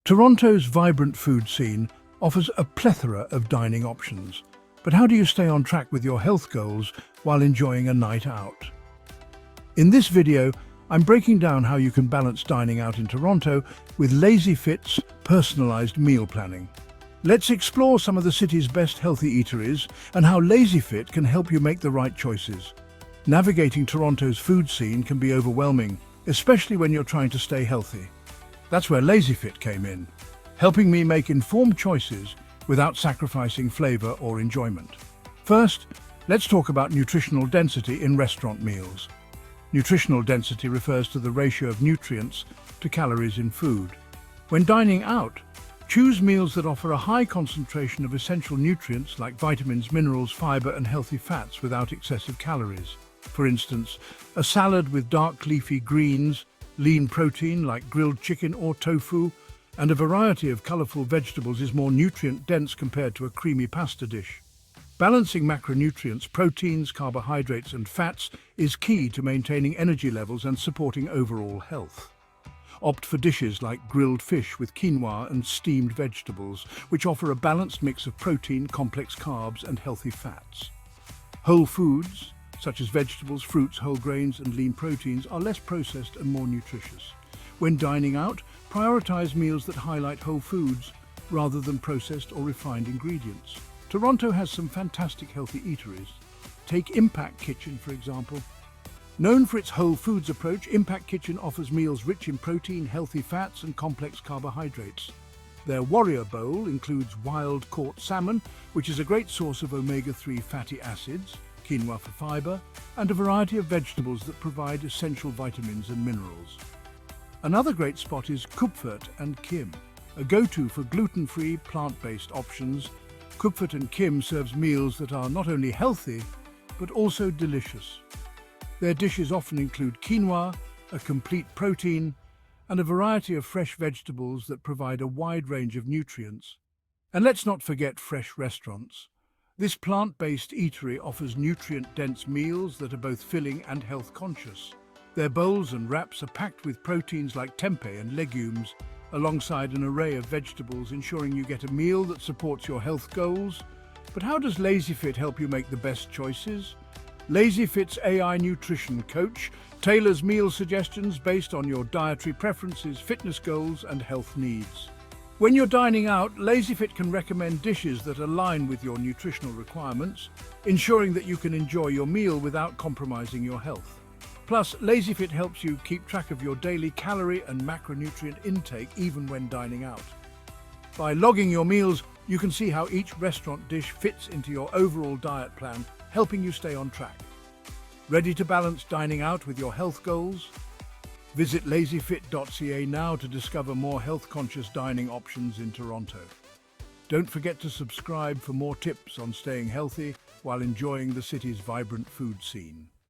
Toronto's vibrant food scene offers a plethora of dining options. But how do you stay on track with your health goals while enjoying a night out? In this video, I'm breaking down how you can balance dining out in Toronto with LazyFit's personalized meal planning. Let's explore some of the city's best healthy eateries and how LazyFit can help you make the right choices. Navigating Toronto's food scene can be overwhelming, especially when you're trying to stay healthy. That's where LazyFit came in, helping me make informed choices without sacrificing flavor or enjoyment. First, let's talk about nutritional density in restaurant meals. Nutritional density refers to the ratio of nutrients to calories in food. When dining out, choose meals that offer a high concentration of essential nutrients like vitamins, minerals, fiber, and healthy fats without excessive calories. For instance, a salad with dark leafy greens, lean protein like grilled chicken or tofu, and a variety of colorful vegetables is more nutrient-dense compared to a creamy pasta dish. Balancing macronutrients, proteins, carbohydrates, and fats is key to maintaining energy levels and supporting overall health. Opt for dishes like grilled fish with quinoa and steamed vegetables, which offer a balanced mix of protein, complex carbs, and healthy fats. Whole foods, such as vegetables, fruits, whole grains, and lean proteins, are less processed and more nutritious. When dining out, prioritize meals that highlight whole foods rather than processed or refined ingredients. Toronto has some fantastic healthy eateries. Take Impact Kitchen, for example. Known for its whole foods approach, Impact Kitchen offers meals rich in protein, healthy fats, and complex carbohydrates. Their Warrior Bowl includes wild-caught salmon, which is a great source of omega-3 fatty acids, quinoa for fiber, and a variety of vegetables that provide essential vitamins and minerals. Another great spot is Kupfert and Kim, a go-to for gluten-free, plant-based options. Kupfert and Kim serves meals that are not only healthy, but also delicious. Their dishes often include quinoa, a complete protein, and a variety of fresh vegetables that provide a wide range of nutrients. And let's not forget Fresh Restaurants. This plant-based eatery offers nutrient-dense meals that are both filling and health-conscious. Their bowls and wraps are packed with proteins like tempeh and legumes, alongside an array of vegetables, ensuring you get a meal that supports your health goals. But how does LazyFit help you make the best choices? LazyFit's AI nutrition coach tailors meal suggestions based on your dietary preferences, fitness goals, and health needs. When you're dining out, LazyFit can recommend dishes that align with your nutritional requirements, ensuring that you can enjoy your meal without compromising your health. Plus, LazyFit helps you keep track of your daily calorie and macronutrient intake even when dining out. By logging your meals, you can see how each restaurant dish fits into your overall diet plan, helping you stay on track. Ready to balance dining out with your health goals? Visit lazyfit.ca now to discover more health-conscious dining options in Toronto. Don't forget to subscribe for more tips on staying healthy while enjoying the city's vibrant food scene.